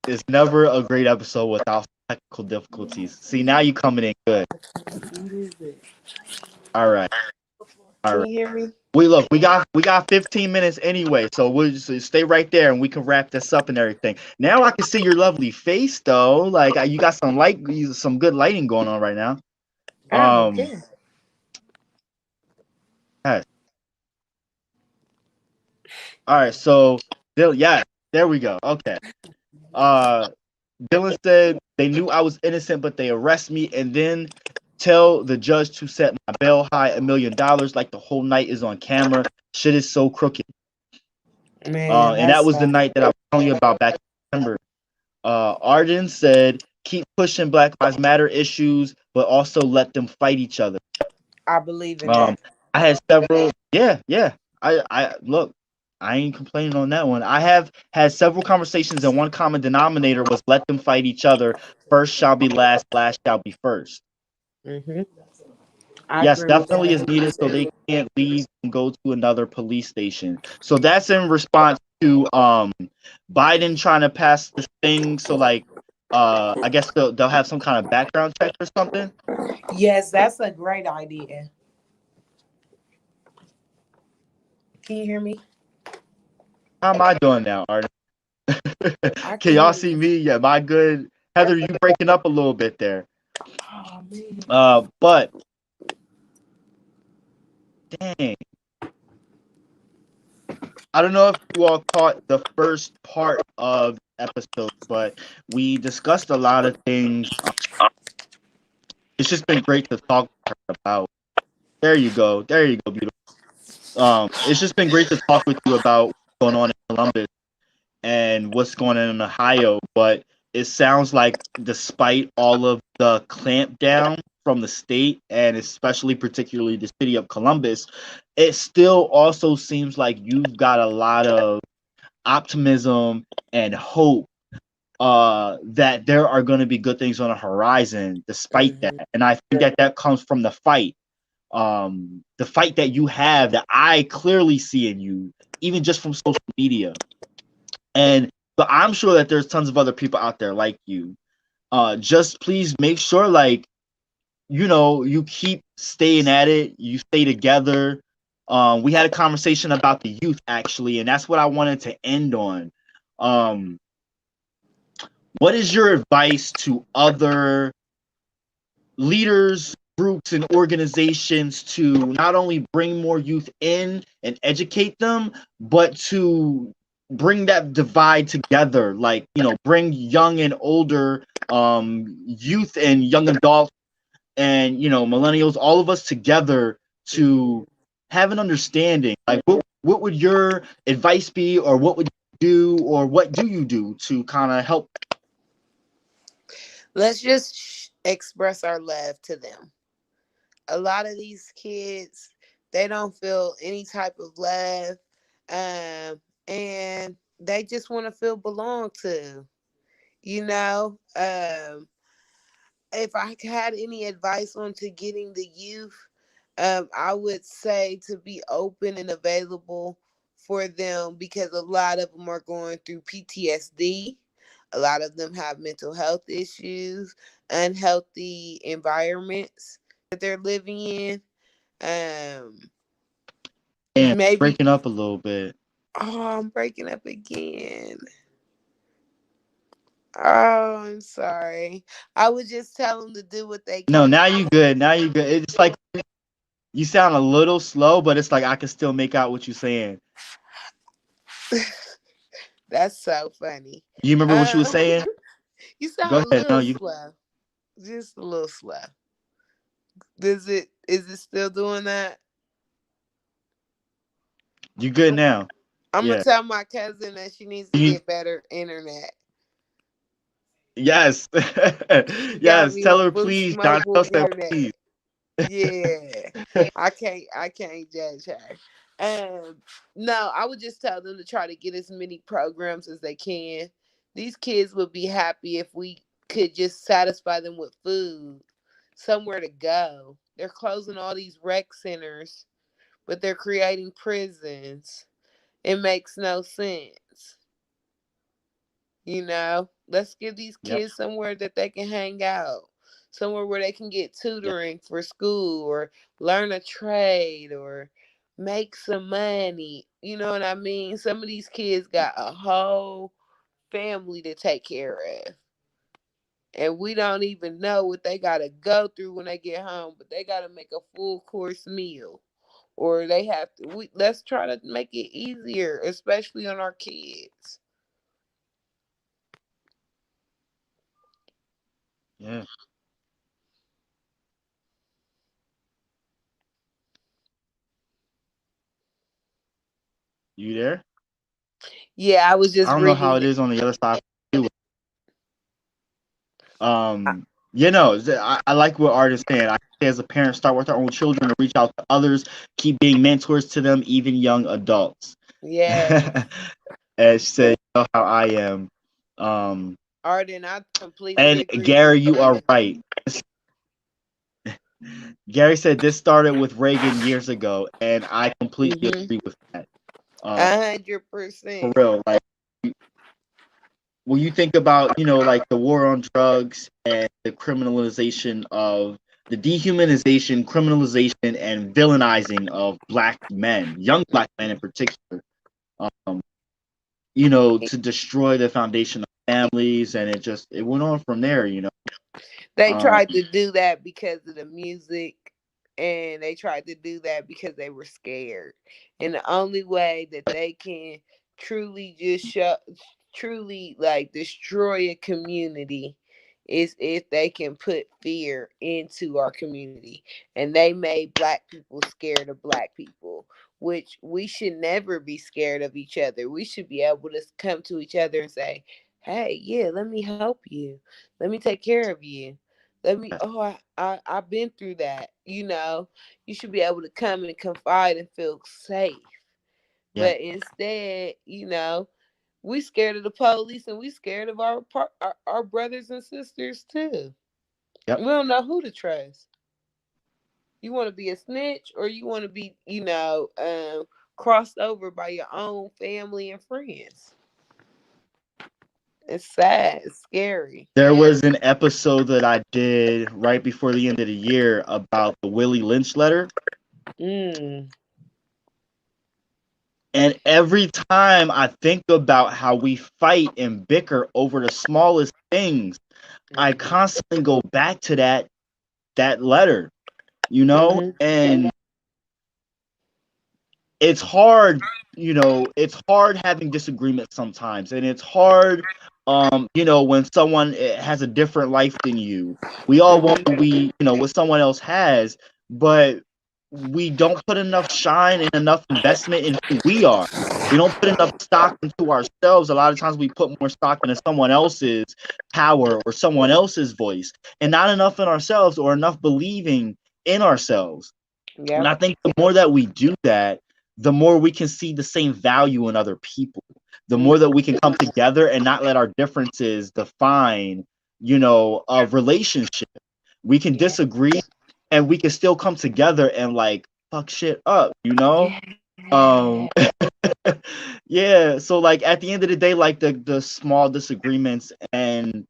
is never a great episode without technical difficulties. See, now you coming in good. What is it? All right. All Can right. you hear me? We got 15 minutes anyway, so we'll just stay right there and we can wrap this up and everything. Now I can see your lovely face though. Like you got some good lighting going on right now. Oh, good. Yes. All right, so yeah, there we go. Okay. Uh Dylan said they knew I was innocent, but they arrest me and then tell the judge to set my bail high $1 million, like the whole night is on camera. Shit is so crooked. Man, And that that's was the night that I was telling you about back in September. Arden said, keep pushing Black Lives Matter issues, but also let them fight each other. I believe in Um, that. I had several, yeah. I look, I ain't complaining on that one. I have had several conversations, and one common denominator was let them fight each other. First shall be last, last shall be first. Mm-hmm. I Yes, agree with definitely is that. needed so they can't leave and go to another police station. So that's in response to Biden trying to pass this thing. So like I guess they'll have some kind of background check or something. Yes, that's a great idea. Can you hear me? How am I doing now, Arden? I Can can y'all hear see you. me? Yeah, am I good? Heather, you breaking up a little bit there. Oh man. But dang, I don't know if you all caught the first part of the episode, but we discussed a lot of things. It's just been great to talk about. There you go. There you go, beautiful. It's just been great to talk with you about what's going on in Columbus and what's going on in Ohio. But it sounds like despite all of the clampdown from the state and especially particularly the city of Columbus, it still also seems like you've got a lot of optimism and hope that there are going to be good things on the horizon despite that. Mm-hmm. And I think that that comes from the fight that you have that I clearly see in you, even just from social media. And but I'm sure that there's tons of other people out there like you. Just please make sure, like, you keep staying at it, you stay together. We had a conversation about the youth actually, and that's what I wanted to end on. Um, what is your advice to other leaders, groups, and organizations to not only bring more youth in and educate them, but to bring that divide together? Like, bring young and older, youth and young adults, and millennials, all of us together to have an understanding. Like, what would your advice be, or what would you do, or what do you do to kind of help? Let's just express our love to them. A lot of these kids, they don't feel any type of love, and they just want to feel belonged to. You know, if I had any advice on to getting the youth, I would say to be open and available for them because a lot of them are going through PTSD. A lot of them have mental health issues, unhealthy environments that they're living in. Um, And maybe. breaking up a little bit. Oh, I'm breaking up again. Oh, I'm sorry. I would just tell them to do what they No, can. now you good. Now you good. It's like you sound a little slow, but it's like I can still make out what you're saying. That's so funny. You remember what you were Um, saying? you Go sound a ahead. No, little you. slow, just a little slow. Does it? Is it still doing that? You good now? I'm gonna Yeah. tell my cousin that she needs to You, get better internet. yes. She got Yes. me Tell on her Boost please. Mobile Jontel said internet. please. Yeah. I can't judge her. No, I would just tell them to try to get as many programs as they can. These kids would be happy if we could just satisfy them with food, somewhere to go. They're closing all these rec centers, but they're creating prisons. It makes no sense. Let's give these Yep. kids somewhere that they can hang out, somewhere where they can get Yep. tutoring for school or learn a trade or make some money. You know what I mean? Some of these kids got a whole family to take care of. And we don't even know what they got to go through when they get home, but they got to make a full course meal. Or they have to, let's try to make it easier, especially on our kids. Yeah. You there? Yeah, I was I just don't know how reading it it. is on the other side. I- I like what Art is saying. I say as a parent, start with our own children and reach out to others. Keep being mentors to them, even young adults. Yeah. As she said, you know how I am. Um, Arden, I completely and agree with Gary, you are you. right. Gary said this started with Reagan years ago, and I completely Mm-hmm. agree with that. Um, A hundred for percent. real, like when you think about, like the war on drugs and the criminalization of the dehumanization, criminalization, and villainizing of black men, young black men in particular, um, to destroy the foundation of families, and it went on from there. They Um, tried to do that because of the music, and they tried to do that because they were scared. And the only way that they can truly truly like destroy a community is if they can put fear into our community. And they made black people scared of black people, which we should never be scared of each other. We should be able to come to each other and say, hey, yeah, let me help you. Let me take care of you. I've been through that. You should be able to come and confide and feel safe. yeah, But instead, we scared of the police and we scared of our brothers and sisters too. yep. We don't know who to trust. You want to be a snitch, or you want to be, crossed over by your own family and friends. It's sad. It's scary. There was an episode that I did right before the end of the year about the Willie Lynch letter. Mm. And every time I think about how we fight and bicker over the smallest things, I Mhm. constantly go back to that letter, Mhm. and it's hard, it's hard having disagreements sometimes, and it's hard, when someone has a different life than you. We all want Mhm. what someone else has, but we don't put enough shine and enough investment in who we are. We don't put enough stock into ourselves. A lot of times we put more stock into someone else's power or someone else's voice, and not enough in ourselves or enough believing in ourselves. And Yep. I think the more that we do that, the more we can see the same value in other people, the more that we can come together and not let our differences define, a relationship. We can Yeah. disagree and we can still come together and like fuck shit up. Yeah. Um yeah, so like at the end of the day, like the small disagreements, and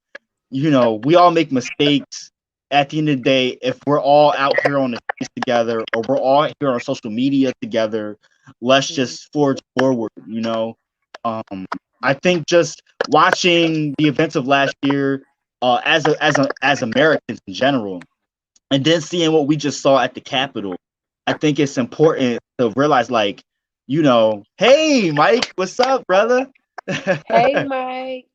we all make mistakes. At the end of the day, if we're all out here on the streets together, or we're all here on social media together, let's Mhm. just forge forward. Um, I think just watching the events of last year, as Americans in general, and then seeing what we just saw at the Capitol, I think it's important to realize, like, hey, Mike, what's up, brother? Hey, Mike.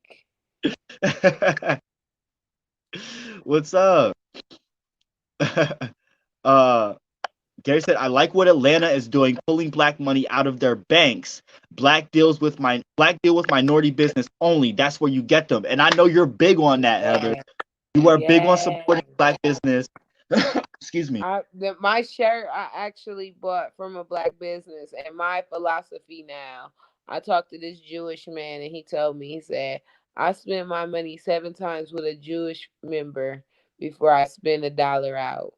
What's up? uh Gary said, I like what Atlanta is doing, pulling black money out of their banks. Black deal with minority business only. That's where you get them. And I know you're big on that, Heather. Yeah. You are big on Yeah. supporting black business. Excuse me. My shirt I actually bought from a black business, and my philosophy now. I talked to this Jewish man, and he told me, he said, I spend my money 7 times with a Jewish member before I spend $1 out.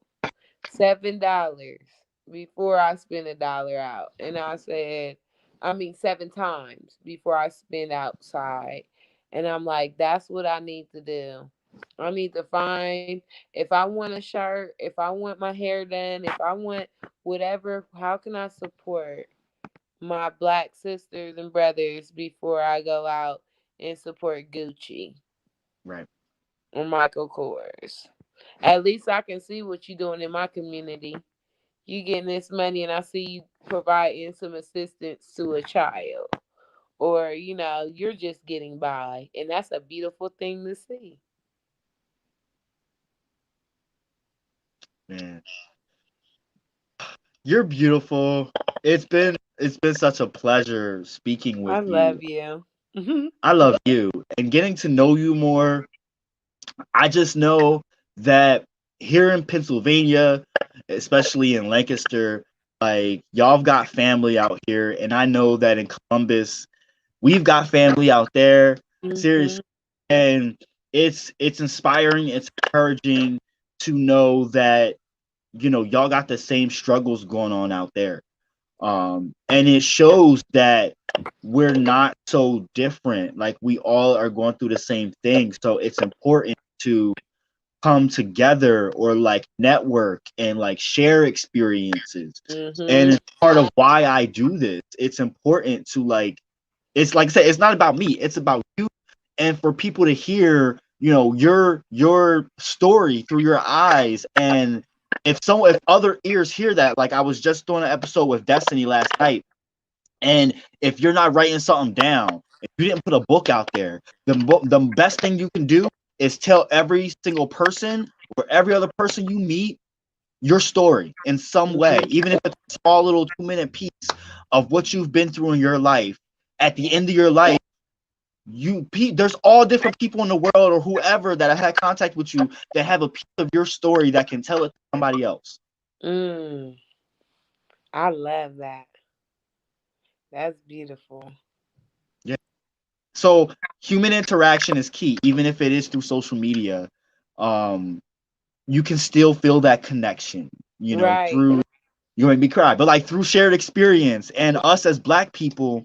$7 before I spend $1 out. And I said, I mean 7 times before I spend outside. And I'm like, that's what I need to do. I need to find, if I want a shirt, if I want my hair done, if I want whatever, how can I support my black sisters and brothers before I go out and support Gucci Right. or Michael Kors? At least I can see what you're doing in my community. You getting this money and I see you providing some assistance to a child. Or, you're just getting by. And that's a beautiful thing to see. Man. You're beautiful. It's been such a pleasure speaking I with you. love you. I love you and getting to know you more. I just know that here in Pennsylvania, especially in Lancaster, like y'all have got family out here, and I know that in Columbus, we've got family out there. Hmm. Seriously, and it's inspiring, it's encouraging to know that y'all got the same struggles going on out there. And it shows that we're not so different. Like we all are going through the same thing. So it's important to come together or like network and like share experiences. And Hmm. it's part of why I do this. It's important to like, it's like I said, it's not about me, it's about you, and for people to hear, your story through your eyes. And if other ears hear that, like I was just doing an episode with Destiny last night, and if you're not writing something down, if you didn't put a book out there, the best thing you can do is tell every single person or every other person you meet your story in some way, Hmm. even if it's a small little 2-minute piece of what you've been through in your life. At the end of your life, there's all different people in the world or whoever that have had contact with you that have a piece of your story that can tell it to somebody else. Mm, I love that. That's beautiful. Yeah. So human interaction is key, even if it is through social media. Um, you can still feel that connection, Right. through you make me cry, but like through shared experience. And us as black people,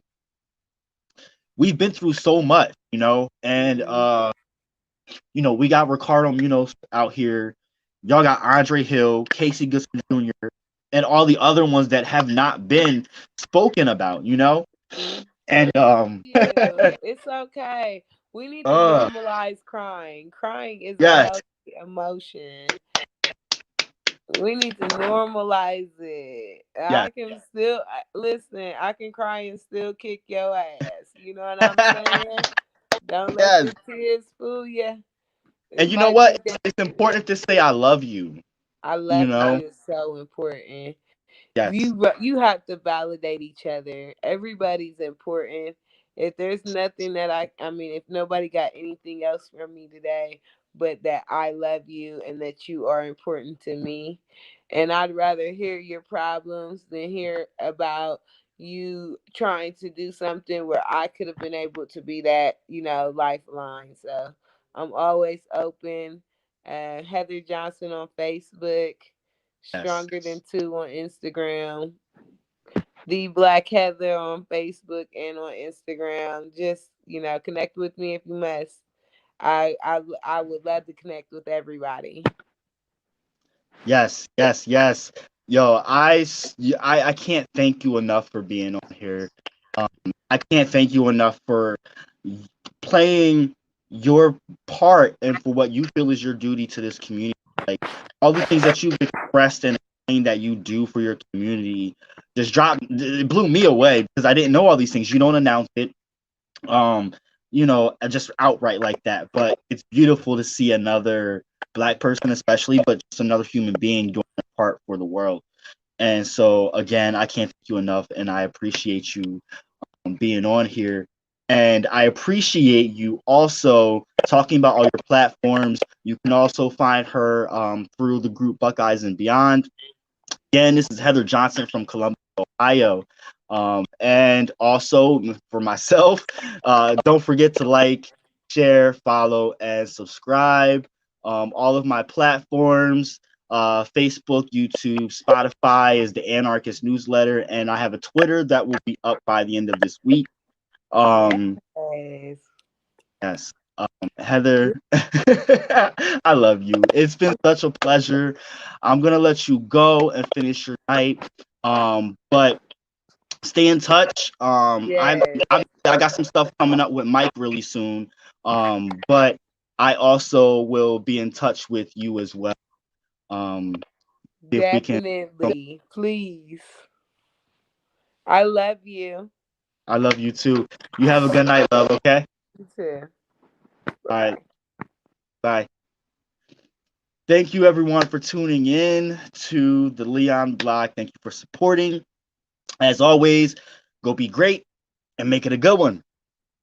we've been through so much, and Hmm. we got Ricardo Munoz out here. Y'all got Andre Hill, Casey Goodson Jr., and all the other ones that have not been spoken about. And You. It's okay. We need to uh normalize crying. Crying is a yes, healthy emotion. We need to normalize it. yes, I can still listen. I can cry and still kick your ass. You know what I'm saying? Don't let yes. the tears fool you. It And you know might what? be that It's important to say I love you. I You love you know? is so important. Yes, You have to validate each other. Everybody's important. If there's nothing that I mean, if nobody got anything else from me today, but that I love you and that you are important to me, and I'd rather hear your problems than hear about you trying to do something where I could have been able to be that, lifeline. So I'm always open. Heather Johnson on Facebook. yes. Stronger Than Two on Instagram, The Black Heather on Facebook and on Instagram. Just connect with me if you must. I would love to connect with everybody. Yes, yes, yes. Yo, I can't thank you enough for being on here. Um, I can't thank you enough for playing your part and for what you feel is your duty to this community. Like all the things that you've expressed and that you do for your community just dropped. It blew me away because I didn't know all these things. You don't announce it, um, just outright like that. But it's beautiful to see another black person, especially, but just another human being doing their part for the world. And so again, I can't thank you enough, and I appreciate you being on here. And I appreciate you also talking about all your platforms. You can also find her through the group Buckeyes and Beyond. Again, this is Heather Johnson from Columbus, Ohio. And also for myself, don't forget to like, share, follow, and subscribe. All of my platforms, Facebook, YouTube, Spotify is the Anarchist newsletter, and I have a Twitter that will be up by the end of this week. Yes. Yes. Heather, I love you. It's been such a pleasure. I'm gonna let you go and finish your night. But stay in touch. Yes. I got some stuff coming up with Mike really soon. But I also will be in touch with you as well. If we can. Definitely. Please. I love you. I love you too. You have a good night, love. Okay. You too. All right. Bye-bye. Bye. Thank you, everyone, for tuning in to the Leon Blog. Thank you for supporting. As always, go be great and make it a good one.